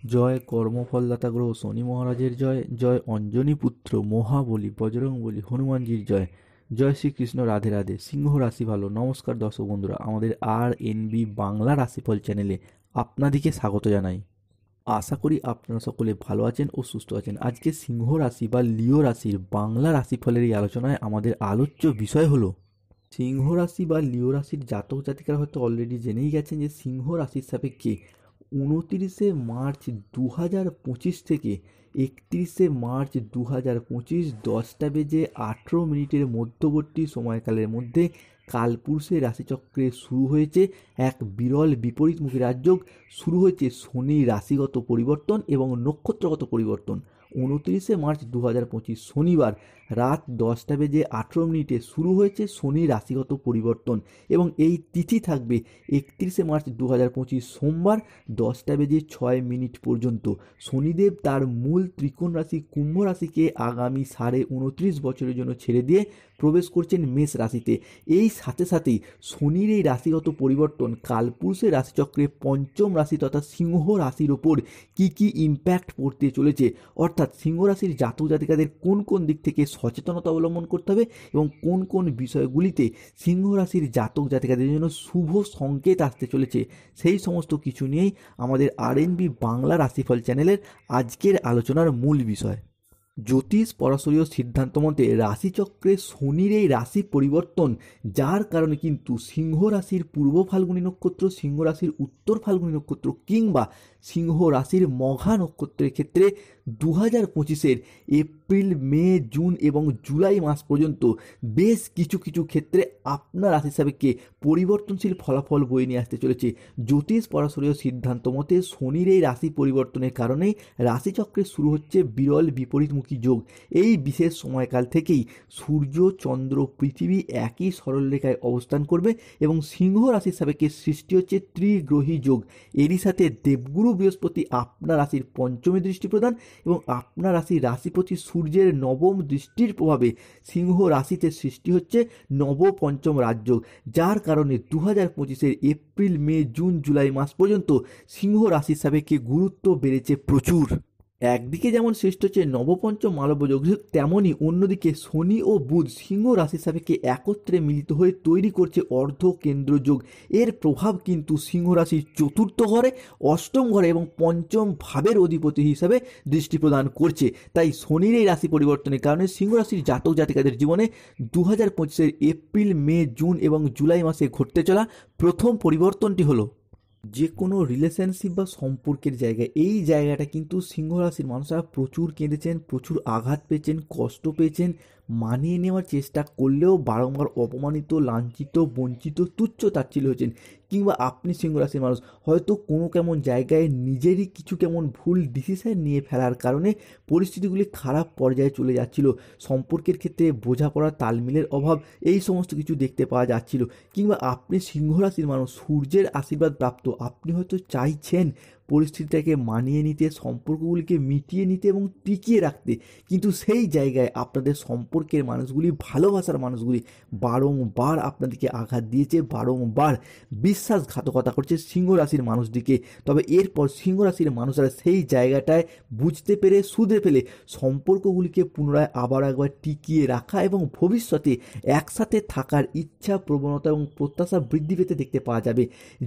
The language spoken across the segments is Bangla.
জয় কর্মফলদাতা গ্রহ শনি মহারাজের জয়, জয় অঞ্জনী পুত্র মহাবলী বজরংবলী হনুমানজির জয়। জয় শ্রীকৃষ্ণ, রাধে রাধে। সিংহ রাশি ভালো। নমস্কার দর্শক বন্ধুরা, আমাদের RNB বাংলা রাশিফল চ্যানেলে আপনাদেরকে স্বাগত জানাই। আশা করি আপনারা সকলে ভালো আছেন ও সুস্থ আছেন। আজকে সিংহ রাশি বা লিও রাশির বাংলা রাশিফলের এই আলোচনায় আমাদের আলোচ্য বিষয় হলো সিংহ রাশি বা লিও রাশির জাতক জাতিকারা হয়তো অলরেডি জেনেই গেছেন যে সিংহ রাশির সাপেক্ষে 29 মার্চ 2025 থেকে 31 মার্চ 2025 10টা বেজে 18 মিনিটের মধ্যবর্তী সময়কালের মধ্যে কালপুরুষের রাশিচক্রে শুরু হয়েছে এক বিরল বিপরীতমুখী রাজযোগ। শুরু হয়েছে শনির রাশিগত পরিবর্তন এবং নক্ষত্রগত পরিবর্তন। 29 মার্চ 2025 শনিবার রাত 10টা বেজে 18 মিনিটে শুরু হয়েছে শনির রাশিগত পরিবর্তন এবং এই তিথি থাকবে 31 মার্চ 2025 সোমবার 10টা বেজে 6 মিনিট পর্যন্ত। শনিদেব তার মূল ত্রিকোণ রাশি কুম্ভ রাশিকে আগামী 29.5 বছরের জন্য ছেড়ে দিয়ে প্রবেশ করছেন মেষ রাশিতে। এই সাথে সাথেই শনির এই রাশিগত পরিবর্তন কালপুরুষের রাশিচক্রে পঞ্চম রাশি তথা সিংহ রাশির ওপর কি কি ইম্প্যাক্ট পড়তে চলেছে, অর্থাৎ সিংহ রাশির জাতক জাতিকাদের কোন কোন দিক থেকে সচেতনতা অবলম্বন করতে হবে এবং কোন কোন বিষয়গুলিতে সিংহ রাশির জাতক জাতিকাদের জন্য শুভ সংকেত আসতে চলেছে, সেই সমস্ত কিছু নিয়েই আমাদের RNB বাংলা রাশিফল চ্যানেলের আজকের আলোচনার মূল বিষয়। জ্যোতিষ পরাশরীয় সিদ্ধান্ত মতে রাশিচক্রে শনির এই রাশি পরিবর্তন, যার কারণে কিন্তু সিংহ রাশির পূর্ব ফাল্গুনী নক্ষত্র, সিংহ রাশির উত্তর ফাল্গুনী নক্ষত্র কিংবা সিংহ রাশির মঘা নক্ষত্রের ক্ষেত্রে 2025-এর এপ্রিল, মে, জুন এবং জুলাই মাস পর্যন্ত বেশ কিছু কিছু ক্ষেত্রে আপনার রাশি সাপেক্ষে পরিবর্তনশীল ফলাফল বয়ে নিয়ে আসতে চলেছে। জ্যোতিষ পরাশরীয় সিদ্ধান্ত মতে শনির এই রাশি পরিবর্তনের কারণেই রাশিচক্রে শুরু হচ্ছে বিরল বিপরীতমুখী যোগ। এই বিশেষ সময়কাল থেকেই সূর্য, চন্দ্র, পৃথিবী একই সরলরেখায় অবস্থান করবে এবং সিংহ রাশির সাপেক্ষে সৃষ্টি হচ্ছে ত্রিগ্রহী যোগ। এরই সাথে দেবগুরু বৃহস্পতি আপনার রাশির পঞ্চমে দৃষ্টি প্রদান এবং আপনার রাশির রাশিপতি সূর্যের নবম দৃষ্টির প্রভাবে সিংহ রাশিতে সৃষ্টি হচ্ছে নবপঞ্চম রাজযোগ, যার কারণে 2025-এর এপ্রিল, মে, জুন, জুলাই মাস পর্যন্ত সিংহ রাশির সাপেক্ষে গুরুত্ব বেড়েছে প্রচুর। একদিকে যেমন সৃষ্টি হচ্ছে নবপঞ্চম মালব্য যোগ, তেমনই অন্যদিকে শনি ও বুধ সিংহ রাশির সাপেক্ষে একত্রে মিলিত হয়ে তৈরি করছে অর্ধ কেন্দ্র যোগ। এর প্রভাব কিন্তু সিংহ রাশির চতুর্থ ঘরে, অষ্টম ঘরে এবং পঞ্চম ভাবের অধিপতি হিসাবে দৃষ্টি প্রদান করছে। তাই শনির এই রাশি পরিবর্তনের কারণে সিংহ রাশির জাতক জাতিকাদের জীবনে 2025-এর এপ্রিল, মে, জুন এবং জুলাই মাসে ঘটতে চলা প্রথম পরিবর্তনটি হলো যে কোনো রিলেশনশিপ বা সম্পর্কের জায়গায়। এই জায়গাটা কিন্তু সিংহ রাশির মানুষরা প্রচুর কেঁদেছেন, প্রচুর আঘাত পেয়েছেন, কষ্ট পেয়েছেন। মানিয়ে নেওয়ার চেষ্টা করলেও বারংবার অপমানিত, লাঞ্ছিত, বঞ্চিত, তুচ্ছ তাচ্ছিল্য হয়েছেন। কিংবা আপনি সিংহ রাশির মানুষ হয়তো কোনো কেমন জায়গায় নিজেরই কিছু কেমন ভুল ডিসিশন নিয়ে ফেলার কারণে পরিস্থিতিগুলি খারাপ পর্যায়ে চলে যাচ্ছিল। সম্পর্কের ক্ষেত্রে বোঝাপড়া, তালমিলের অভাব, এই সমস্ত কিছু দেখতে পাওয়া যাচ্ছিল। কিংবা আপনি সিংহ রাশির মানুষ, সূর্যের আশীর্বাদ প্রাপ্ত, আপনি হয়তো চাইছেন পরিস্থিতিটাকে মানিয়ে নিতে, সম্পর্কগুলিকে মিটিয়ে নিতে এবং টিকিয়ে রাখতে, কিন্তু সেই জায়গায় আপনাদের সম্পর্কের মানুষগুলি, ভালোবাসার মানুষগুলি বারংবার আপনাদেরকে আঘাত দিয়েছে, বারংবার বিশ্বাসঘাতকতা করছে সিংহ রাশির মানুষদিকে। তবে এরপর সিংহ রাশির মানুষরা সেই জায়গাটায় বুঝতে পেরে, শুধরে ফেলে সম্পর্কগুলিকে পুনরায় আবার একবার টিকিয়ে রাখা এবং ভবিষ্যতে একসাথে থাকার ইচ্ছা, প্রবণতা এবং প্রত্যাশা বৃদ্ধি পেতে দেখতে পাওয়া যাবে।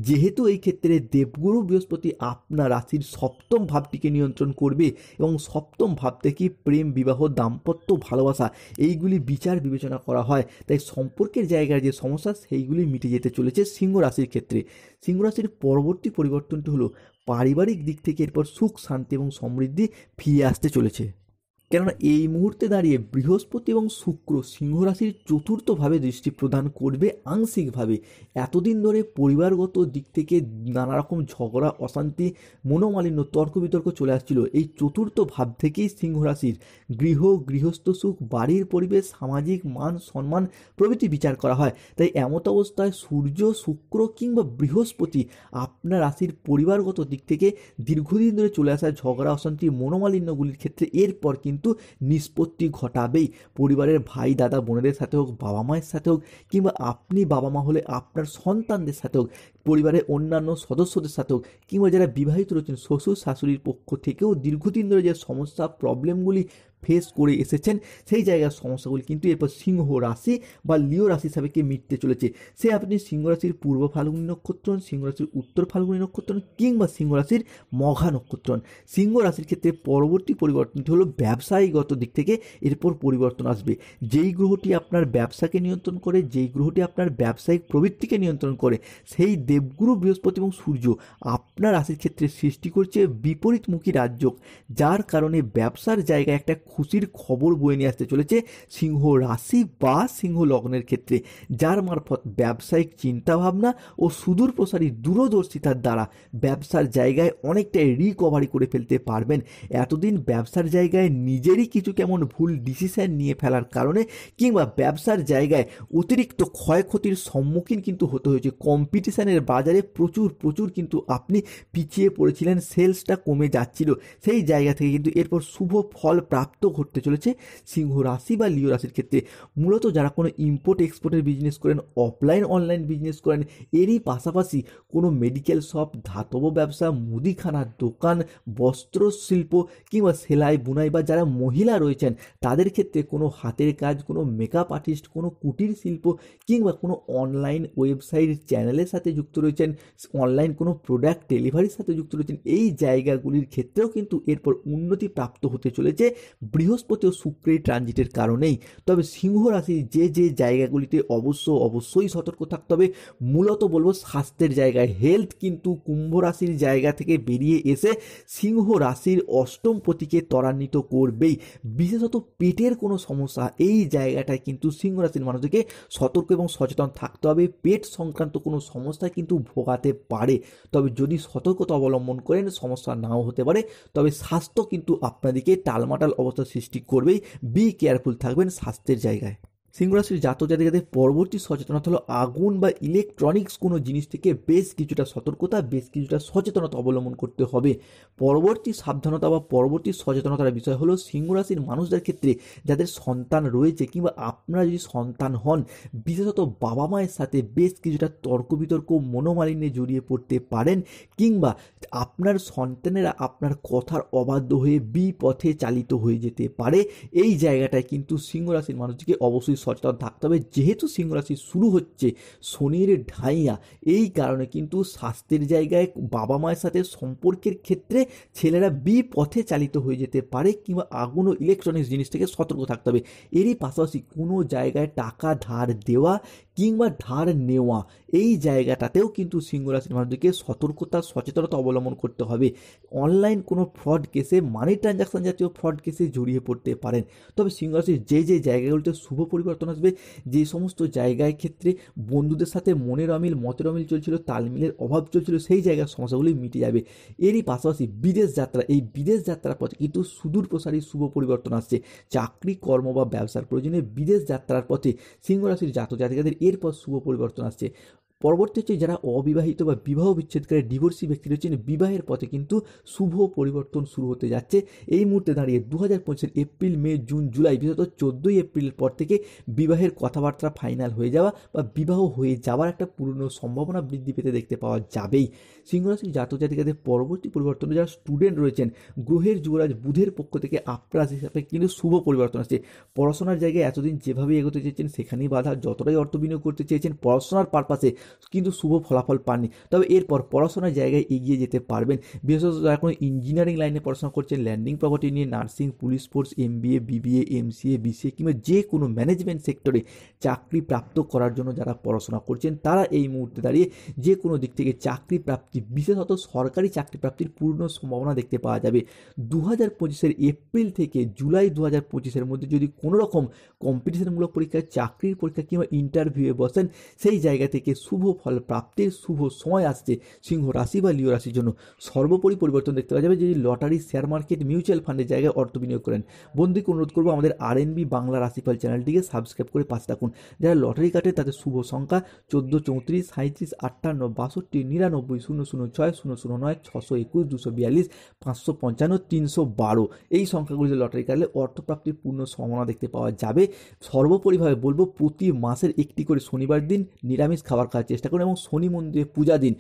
যেহেতু এই ক্ষেত্রে দেবগুরু বৃহস্পতি আপনার রাশির সপ্তম ভাবটিকে নিয়ন্ত্রণ করবে এবং সপ্তম ভাব থেকে প্রেম, বিবাহ, দাম্পত্য, ভালোবাসা এইগুলি বিচার বিবেচনা করা হয়। তাই সম্পর্কের জায়গার যে সমস্যা সেইগুলি মিটে যেতে চলেছে সিংহ রাশির ক্ষেত্রে। সিংহ রাশির পরবর্তী পরিবর্তনটি হলো পারিবারিক দিক থেকে এরপর সুখ, শান্তি এবং সমৃদ্ধি ফিরে আসতে চলেছে। কেননা এই মুহূর্তে দাঁড়িয়ে বৃহস্পতি এবং শুক্র সিংহ রাশির চতুর্থভাবে দৃষ্টি প্রদান করবে আংশিকভাবে। এতদিন ধরে পরিবারগত দিক থেকে নানা রকম ঝগড়া, অশান্তি, মনোমালিন্য, তর্ক বিতর্ক চলে আসছিল। এই চতুর্থ ভাব থেকেই সিংহ রাশির গৃহ, গৃহস্থ সুখ, বাড়ির পরিবেশ, সামাজিক মান সম্মান প্রভৃতি বিচার করা হয়। তাই এমত অবস্থায় সূর্য, শুক্র কিংবা বৃহস্পতি আপনার রাশির পরিবারগত দিক থেকে দীর্ঘদিন ধরে চলে আসা ঝগড়া, অশান্তি, মনোমালিন্যগুলির ক্ষেত্রে এরপর কিন্তু নিষ্পত্তি ঘটাবেই। পরিবারের ভাই, দাদা, বোনেদের সাথে হোক, বাবা মায়ের সাথে হোক, কিংবা আপনি বাবা মা হলে আপনার সন্তানদের সাথে হোক, পরিবারের অন্যান্য সদস্যদের সাথেও কিংবা যারা বিবাহিত রয়েছেন শ্বশুর শাশুড়ির পক্ষ থেকেও দীর্ঘদিন ধরে যে সমস্যা প্রবলেমগুলি ফেস করে এসেছেন সেই জায়গার সমস্যাগুলি কিন্তু এরপর সিংহ রাশি বা লিও রাশি হিসাবে মিটতে চলেছে। সে আপনি সিংহ রাশির পূর্ব ফাল্গুনী নক্ষত্র, সিংহ রাশির উত্তর ফাল্গুনী নক্ষত্র কিংবা সিংহ রাশির মঘা নক্ষত্র। সিংহ রাশির ক্ষেত্রে পরবর্তী পরিবর্তনটি হলো ব্যবসায়িকগত দিক থেকে এরপর পরিবর্তন আসবে। যেই গ্রহটি আপনার ব্যবসাকে নিয়ন্ত্রণ করে, যেই গ্রহটি আপনার ব্যবসায়িক প্রবৃত্তিকে নিয়ন্ত্রণ করে, সেই দেবগুরু বৃহস্পতি এবং সূর্য আপনার রাশির ক্ষেত্রে সৃষ্টি করছে বিপরীতমুখী রাজযোগ, যার কারণে ব্যবসার জায়গায় একটা খুশির খবর বয়ে নিয়ে আসতে চলেছে সিংহ রাশি বা সিংহ লগ্নের ক্ষেত্রে, যার মারফত ব্যবসায়িক চিন্তাভাবনা ও সুদূর প্রসারী দূরদর্শিতার দ্বারা ব্যবসার জায়গায় অনেকটাই রিকভারি করে ফেলতে পারবেন। এতদিন ব্যবসার জায়গায় নিজেরই কিছু কেমন ভুল ডিসিশন নিয়ে ফেলার কারণে কিংবা ব্যবসার জায়গায় অতিরিক্ত ক্ষয়ক্ষতির সম্মুখীন কিন্তু হতে হয়েছে। কম্পিটিশনের বাজারে প্রচুর কিন্তু আপনি পিছিয়ে পড়েছিলেন, সেলসটা কমে যাচ্ছিল। সেই জায়গা থেকে কিন্তু এরপর শুভ ফল প্রাপ্ত ঘটতে চলেছে সিংহ রাশি বা লিও রাশির ক্ষেত্রে। মূলত যারা কোনো ইম্পোর্ট এক্সপোর্টের বিজনেস করেন, অফলাইন অনলাইন বিজনেস করেন, এরই পাশাপাশি কোনো মেডিকেল শপ, ধাতব ব্যবসা, মুদিখানার দোকান, বস্ত্র শিল্প কিংবা সেলাই বুনাই বা যারা মহিলা রয়েছেন তাদের ক্ষেত্রে কোনো হাতের কাজ, কোনো মেকআপ আর্টিস্ট, কোনো কুটির শিল্প কিংবা কোনো অনলাইন ওয়েবসাইট চ্যানেলের সাথে যুক্ত রয়েছেন, অনলাইন কোনো প্রোডাক্ট ডেলিভারির সাথে যুক্ত রয়েছেন, এই জায়গাগুলির ক্ষেত্রেও কিন্তু এরপর উন্নতি প্রাপ্ত হতে চলেছে বৃহস্পতি ও শুক্রের ট্রানজিটের কারণেই। তবে সিংহ রাশির যে জায়গাগুলিতে অবশ্যই সতর্ক থাকতে হবে, মূলত বলবো স্বাস্থ্যের জায়গায়। হেলথ কিন্তু কুম্ভ রাশির জায়গা থেকে বেরিয়ে এসে সিংহ রাশির অষ্টম পতিকে ত্বরান্বিত করবেই। বিশেষত পেটের কোনো সমস্যা, এই জায়গাটায় কিন্তু সিংহ রাশির মানুষদেরকে সতর্ক এবং সচেতন থাকতে হবে। পেট সংক্রান্ত কোনো সমস্যা কিন্তু ভোগাতে পারে, তবে যদি সতর্কতা অবলম্বন করেন সমস্যা নাও হতে পারে, তবে স্বাস্থ্য কিন্তু আপনাদেরকে টালমাটাল অবস্থা সৃষ্টি করবেই। বি কেয়ারফুল থাকবেন স্বাস্থ্যের জায়গায়। সিংহ রাশির জাতক জাতিকাদের পরবর্তী সচেতনতা হলো আগুন বা ইলেকট্রনিক্স কোনো জিনিস থেকে বেশ কিছুটা সতর্কতা, বেশ কিছুটা সচেতনতা অবলম্বন করতে হবে। পরবর্তী সাবধানতা বা পরবর্তী সচেতনতার বিষয় হলো সিংহ রাশির মানুষদের ক্ষেত্রে যাদের সন্তান রয়েছে কিংবা আপনারা যদি সন্তান হন, বিশেষত বাবা মায়ের সাথে বেশ কিছুটা তর্ক বিতর্ক, মনোমালিন্যে জড়িয়ে পড়তে পারেন কিংবা আপনার সন্তানেরা আপনার কথার অবাধ্য হয়ে বিপথে চালিত হয়ে যেতে পারে। এই জায়গাটায় কিন্তু সিংহ রাশির মানুষকে অবশ্যই সচেতন থাকতে হবে। যেহেতু সিংহ রাশি শুরু হচ্ছে শনির ঢাইয়া, এই কারণে কিন্তু স্বাস্থ্যের জায়গায় বাবা মায়ের সাথে সম্পর্কের ক্ষেত্রে ছেলেরা বিপথে চালিত হয়ে যেতে পারে কিংবা আগুন ও ইলেকট্রনিক্স জিনিস থেকে সতর্ক থাকতে হবে। এরই পাশাপাশি কোনো জায়গায় টাকা ধার দেওয়া কিংবা ধার নেওয়া, এই জায়গাটাতেও কিন্তু সিংহ রাশির মানুষদেরকে সতর্কতা সচেতনতা অবলম্বন করতে হবে। অনলাইন কোনো ফ্রড কেসে, মানি ট্রানজাকশন জাতীয় ফ্রড কেসে জড়িয়ে পড়তে পারেন। তবে সিংহ রাশির যে জায়গাগুলিতে শুভ পরিবর্তন আসবে, যে সমস্ত জায়গায় ক্ষেত্রে বন্ধুদের সাথে মনের অমিল মতের অমিল চলছিল, তালমিলের অভাব চলছিল, সেই জায়গার সমস্যাগুলি মিটে যাবে। এরই পাশাপাশি বিদেশ যাত্রা, এই বিদেশ যাত্রার পথে কিন্তু সুদূর প্রসারী শুভ পরিবর্তন আসছে। চাকরি, কর্ম বা ব্যবসার প্রয়োজনে বিদেশ যাত্রার পথে সিংহ রাশির জাতক জাতিকাদের এরপর শুভ পরিবর্তন আসছে। পরবর্তী হচ্ছে যারা অবিবাহিত বা বিবাহ বিচ্ছেদকারী ডিভোর্সি ব্যক্তি রয়েছেন, বিবাহের পথে কিন্তু শুভ পরিবর্তন শুরু হতে যাচ্ছে। এই মুহূর্তে দাঁড়িয়ে 2025 এপ্রিল, মে, জুন, জুলাই, বিশেষত 14ই এপ্রিলের পর থেকে বিবাহের কথাবার্তা ফাইনাল হয়ে যাওয়া বা বিবাহ হয়ে যাওয়ার একটা পূর্ণ সম্ভাবনা বৃদ্ধি পেতে দেখতে পাওয়া যাবেই। সিংহরাশির জাতক জাতিকাদের পরবর্তী পরিবর্তনে যারা স্টুডেন্ট রয়েছেন, গ্রহের যুবরাজ বুধের পক্ষ থেকে আপনার রাশি হিসাবে কিন্তু শুভ পরিবর্তন আসছে। পড়াশোনার জায়গায় এতদিন যেভাবে এগোতে চেয়েছেন সেখানেই বাধা, যতটাই অর্থ বিনিয়োগ করতে চেয়েছেন পড়াশোনার পারপাসে কিন্তু শুভ ফলাফল পাননি। তবে এরপর পড়াশোনার জায়গায় এগিয়ে যেতে পারবেন। বিশেষত যারা কোনো ইঞ্জিনিয়ারিং লাইনে পড়াশোনা করছেন, ল্যান্ডিং প্রপার্টি নিয়ে, nursing, police force, MBA, BBA, MCA, BCA কিংবা যে কোনো ম্যানেজমেন্ট সেক্টরে চাকরি প্রাপ্ত করার জন্য যারা পড়াশোনা করছেন, তারা এই মুহূর্তে দাঁড়িয়ে যে কোনো দিক থেকে চাকরি প্রাপ্তি, বিশেষত সরকারি চাকরি প্রাপ্তির পূর্ণ সম্ভাবনা দেখতে পাওয়া যাবে। 2025 এপ্রিল থেকে জুলাই 2025 মধ্যে যদি কোনো রকম কম্পিটিশনমূলক পরীক্ষা, চাকরির পরীক্ষা কিংবা ইন্টারভিউয়ে বসেন, সেই জায়গা থেকে শুভ ফল প্রাপ্তির শুভ সময় আসছে সিংহ রাশি বা লিও রাশির জন্য। সর্বোপরি পরিবর্তন দেখতে পাওয়া যাবে যদি লটারি, শেয়ার মার্কেট, মিউচুয়াল ফান্ডের জায়গায় অর্থ বিনিয়োগ করেন। বন্ধুকে অনুরোধ করবো আমাদের RNB বাংলা রাশিফল চ্যানেলটিকে সাবস্ক্রাইব করে পাশে থাকুন। যারা লটারি কাটে তাদের শুভ সংখ্যা 14, 34, 37, 58, 62, 99, 006, 009, 621, 242, 555, 312, এই সংখ্যাগুলিতে লটারি কাটলে অর্থপ্রাপ্তির পূর্ণ সম্ভাবনা দেখতে পাওয়া যাবে। সর্বোপরিভাবে বলবো প্রতি মাসের একটি করে শনিবার দিন নিরামিষ খাবার খাওয়ার চেষ্টা করুন এবং শনি মন্দিরে পূজা দিন।